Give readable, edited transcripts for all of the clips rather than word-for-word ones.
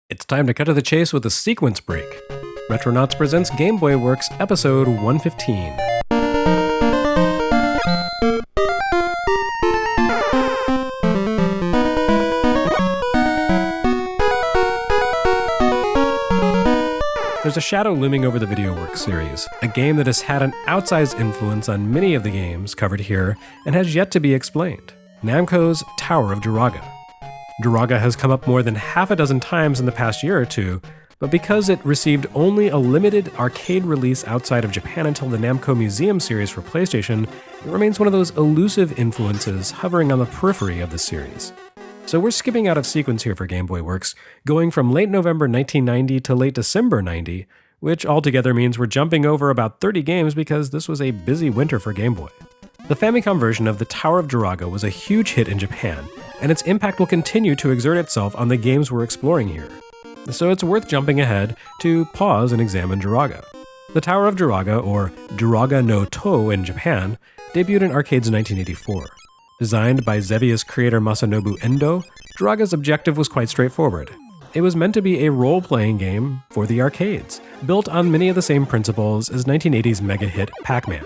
It's time to cut to the chase with a sequence break. Retronauts presents Game Boy Works episode 115. There's a shadow looming over the VideoWorks series, a game that has had an outsized influence on many of the games covered here and has yet to be explained. Namco's Tower of Druaga. Druaga has come up more than half a dozen times in the past year or two, but because it received only a limited arcade release outside of Japan until the Namco Museum series for PlayStation, it remains one of those elusive influences hovering on the periphery of the series. So we're skipping out of sequence here for Game Boy Works, going from late November 1990 to late December 90, which altogether means we're jumping over about 30 games because this was a busy winter for Game Boy. The Famicom version of the Tower of Druaga was a huge hit in Japan, and its impact will continue to exert itself on the games we're exploring here. So it's worth jumping ahead to pause and examine Druaga. The Tower of Druaga, or Druaga no To in Japan, debuted in arcades in 1984. Designed by Xevious creator Masanobu Endo, Druaga's objective was quite straightforward. It was meant to be a role-playing game for the arcades, built on many of the same principles as 1980's mega hit Pac-Man.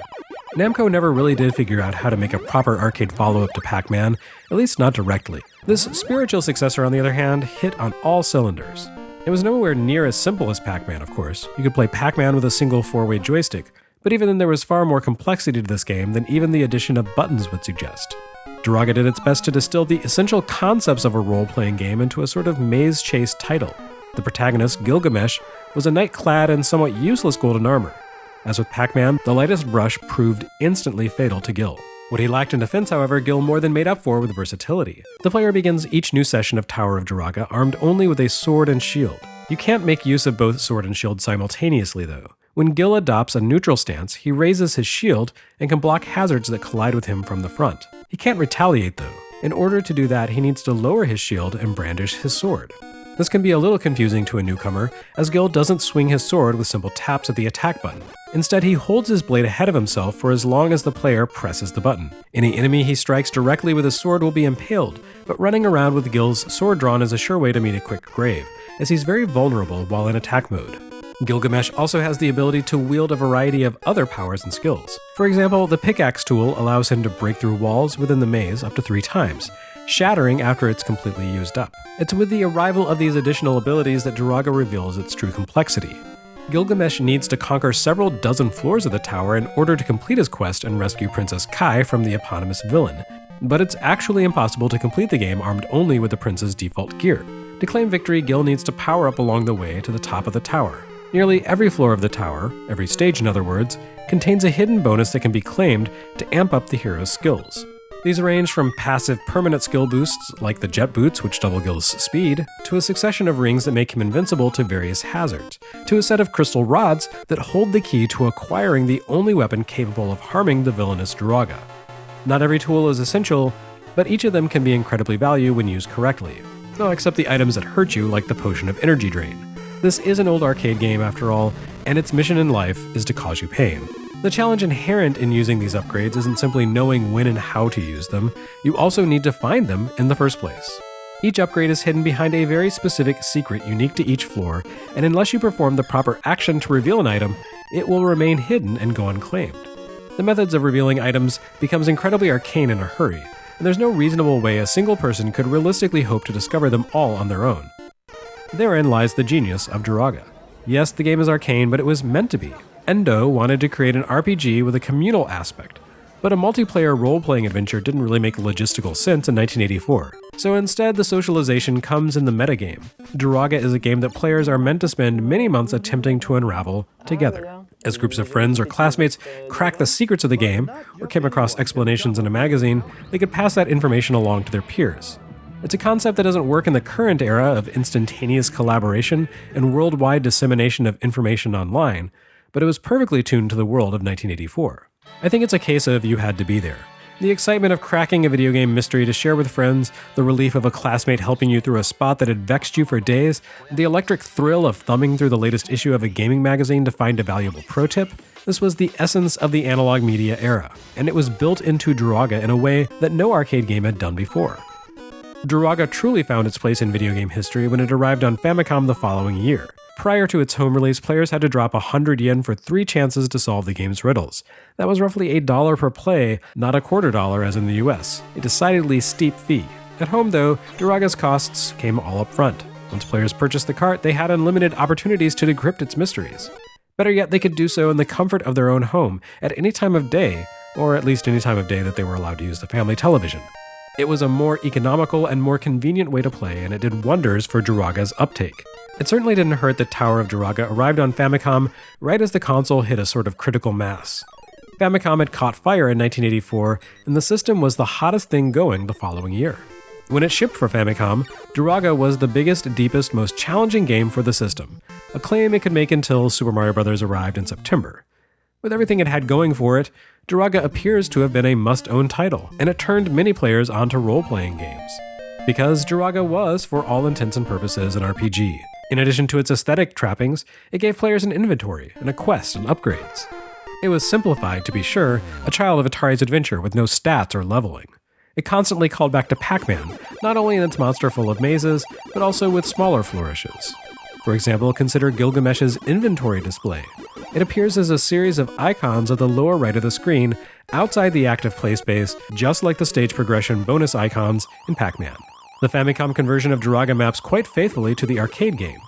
Namco never really did figure out how to make a proper arcade follow-up to Pac-Man, at least not directly. This spiritual successor, on the other hand, hit on all cylinders. It was nowhere near as simple as Pac-Man, of course. You could play Pac-Man with a single 4-way joystick, but even then there was far more complexity to this game than even the addition of buttons would suggest. Druaga did its best to distill the essential concepts of a role-playing game into a sort of maze chase title. The protagonist, Gilgamesh, was a knight clad in somewhat useless golden armor. As with Pac-Man, the lightest brush proved instantly fatal to Gil. What he lacked in defense, however, Gil more than made up for with versatility. The player begins each new session of Tower of Druaga armed only with a sword and shield. You can't make use of both sword and shield simultaneously, though. When Gil adopts a neutral stance, he raises his shield and can block hazards that collide with him from the front. He can't retaliate, though. In order to do that, he needs to lower his shield and brandish his sword. This can be a little confusing to a newcomer, as Gil doesn't swing his sword with simple taps of the attack button. Instead, he holds his blade ahead of himself for as long as the player presses the button. Any enemy he strikes directly with his sword will be impaled, but running around with Gil's sword drawn is a sure way to meet a quick grave, as he's very vulnerable while in attack mode. Gilgamesh also has the ability to wield a variety of other powers and skills. For example, the pickaxe tool allows him to break through walls within the maze up to 3 times, shattering after it's completely used up. It's with the arrival of these additional abilities that Druaga reveals its true complexity. Gilgamesh needs to conquer several dozen floors of the tower in order to complete his quest and rescue Princess Kai from the eponymous villain, but it's actually impossible to complete the game armed only with the prince's default gear. To claim victory, Gil needs to power up along the way to the top of the tower. Nearly every floor of the tower, every stage in other words, contains a hidden bonus that can be claimed to amp up the hero's skills. These range from passive permanent skill boosts, like the jet boots which double Gil's speed, to a succession of rings that make him invincible to various hazards, to a set of crystal rods that hold the key to acquiring the only weapon capable of harming the villainous Druaga. Not every tool is essential, but each of them can be incredibly valuable when used correctly. No, except the items that hurt you, like the potion of energy drain. This is an old arcade game after all, and its mission in life is to cause you pain. The challenge inherent in using these upgrades isn't simply knowing when and how to use them, you also need to find them in the first place. Each upgrade is hidden behind a very specific secret unique to each floor, and unless you perform the proper action to reveal an item, it will remain hidden and go unclaimed. The methods of revealing items becomes incredibly arcane in a hurry, and there's no reasonable way a single person could realistically hope to discover them all on their own. Therein lies the genius of Druaga. Yes, the game is arcane, but it was meant to be. Endo wanted to create an RPG with a communal aspect, but a multiplayer role-playing adventure didn't really make logistical sense in 1984. So instead, the socialization comes in the metagame. Druaga is a game that players are meant to spend many months attempting to unravel together. As groups of friends or classmates crack the secrets of the game, or came across explanations in a magazine, they could pass that information along to their peers. It's a concept that doesn't work in the current era of instantaneous collaboration and worldwide dissemination of information online, but it was perfectly tuned to the world of 1984. I think it's a case of you had to be there. The excitement of cracking a video game mystery to share with friends, the relief of a classmate helping you through a spot that had vexed you for days, the electric thrill of thumbing through the latest issue of a gaming magazine to find a valuable pro tip. This was the essence of the analog media era, and it was built into Druaga in a way that no arcade game had done before. Druaga truly found its place in video game history when it arrived on Famicom the following year. Prior to its home release, players had to drop 100 yen for 3 chances to solve the game's riddles. That was roughly $1 per play, not a $0.25 as in the US, a decidedly steep fee. At home though, Druaga's costs came all up front. Once players purchased the cart, they had unlimited opportunities to decrypt its mysteries. Better yet, they could do so in the comfort of their own home, at any time of day, or at least any time of day that they were allowed to use the family television. It was a more economical and more convenient way to play, and it did wonders for Druaga's uptake. It certainly didn't hurt that Tower of Druaga arrived on Famicom right as the console hit a sort of critical mass. Famicom had caught fire in 1984, and the system was the hottest thing going the following year. When it shipped for Famicom, Druaga was the biggest, deepest, most challenging game for the system, a claim it could make until Super Mario Bros. Arrived in September. With everything it had going for it, Druaga appears to have been a must-own title, and it turned many players onto role-playing games. Because Druaga was, for all intents and purposes, an RPG. In addition to its aesthetic trappings, it gave players an inventory, and a quest, and upgrades. It was simplified, to be sure, a child of Atari's adventure with no stats or leveling. It constantly called back to Pac-Man, not only in its monster full of mazes, but also with smaller flourishes. For example, consider Gilgamesh's inventory display. It appears as a series of icons at the lower right of the screen, outside the active play space, just like the stage progression bonus icons in Pac-Man. The Famicom conversion of Druaga maps quite faithfully to the arcade game.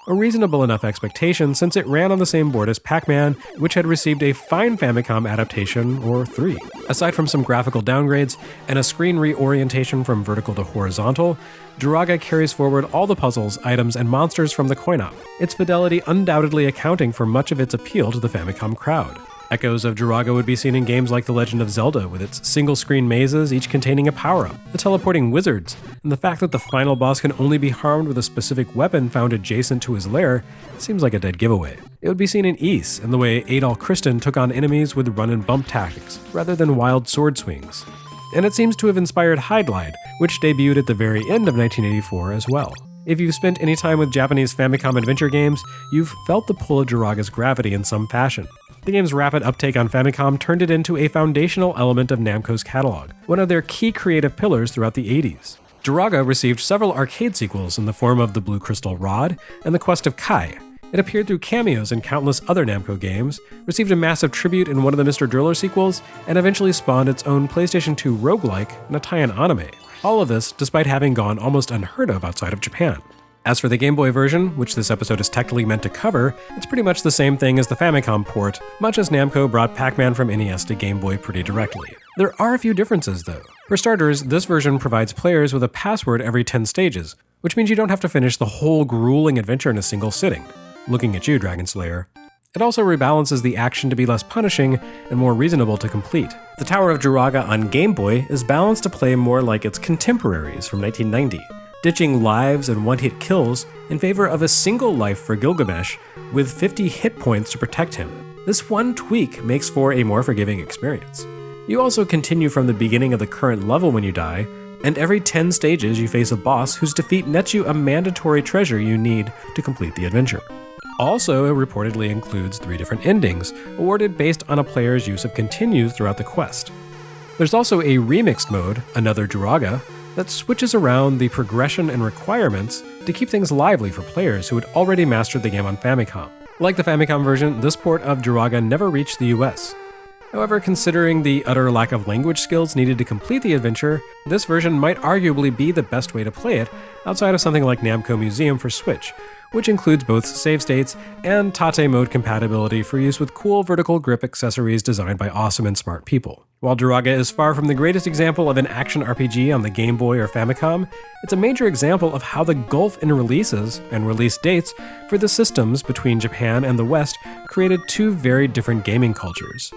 A reasonable enough expectation since it ran on the same board as Pac-Man, which had received a fine Famicom adaptation, or 3. Aside from some graphical downgrades and a screen reorientation from vertical to horizontal, Druaga carries forward all the puzzles, items, and monsters from the coin-op, its fidelity undoubtedly accounting for much of its appeal to the Famicom crowd. Echoes of Druaga would be seen in games like The Legend of Zelda, with its single-screen mazes, each containing a power-up, the teleporting wizards, and the fact that the final boss can only be harmed with a specific weapon found adjacent to his lair seems like a dead giveaway. It would be seen in Ys, and the way Adol Christen took on enemies with run-and-bump tactics, rather than wild sword swings. And it seems to have inspired Highglide, which debuted at the very end of 1984 as well. If you've spent any time with Japanese Famicom adventure games, you've felt the pull of Druaga's gravity in some fashion. The game's rapid uptake on Famicom turned it into a foundational element of Namco's catalog, one of their key creative pillars throughout the 80s. Druaga received several arcade sequels in the form of the Blue Crystal Rod and the Quest of Kai. It appeared through cameos in countless other Namco games, received a massive tribute in one of the Mr. Driller sequels, and eventually spawned its own PlayStation 2 roguelike and a tie-in anime. All of this despite having gone almost unheard of outside of Japan. As for the Game Boy version, which this episode is technically meant to cover, it's pretty much the same thing as the Famicom port, much as Namco brought Pac-Man from NES to Game Boy pretty directly. There are a few differences though. For starters, this version provides players with a password every 10 stages, which means you don't have to finish the whole grueling adventure in a single sitting. Looking at you, Dragon Slayer. It also rebalances the action to be less punishing and more reasonable to complete. The Tower of Druaga on Game Boy is balanced to play more like its contemporaries from 1990. Ditching lives and one-hit kills in favor of a single life for Gilgamesh with 50 hit points to protect him. This one tweak makes for a more forgiving experience. You also continue from the beginning of the current level when you die, and every 10 stages you face a boss whose defeat nets you a mandatory treasure you need to complete the adventure. Also, it reportedly includes 3 different endings, awarded based on a player's use of continues throughout the quest. There's also a remixed mode, Another Druaga, that switches around the progression and requirements to keep things lively for players who had already mastered the game on Famicom. Like the Famicom version, this port of Druaga never reached the US. However, considering the utter lack of language skills needed to complete the adventure, this version might arguably be the best way to play it outside of something like Namco Museum for Switch, which includes both save states and Tate mode compatibility for use with cool vertical grip accessories designed by awesome and smart people. While Druaga is far from the greatest example of an action RPG on the Game Boy or Famicom, it's a major example of how the gulf in releases and release dates for the systems between Japan and the West created 2 very different gaming cultures.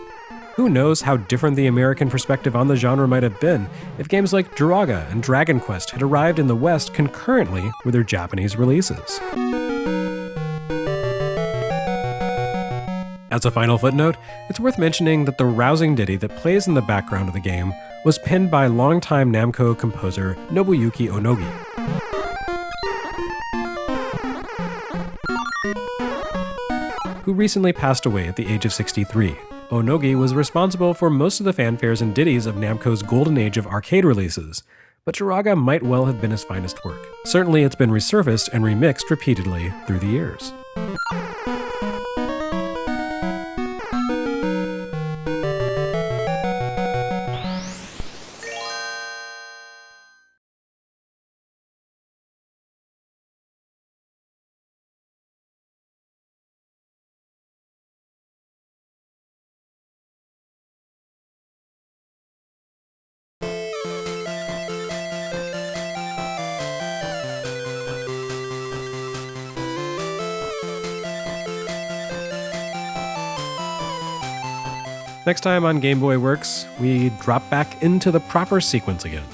Who knows how different the American perspective on the genre might have been if games like Druaga and Dragon Quest had arrived in the West concurrently with their Japanese releases. As a final footnote, it's worth mentioning that the rousing ditty that plays in the background of the game was penned by longtime Namco composer Nobuyuki Onogi. Who recently passed away at the age of 63. Onogi was responsible for most of the fanfares and ditties of Namco's golden age of arcade releases, but Druaga might well have been his finest work. Certainly it's been resurfaced and remixed repeatedly through the years. Next time on Game Boy Works, we drop back into the proper sequence again.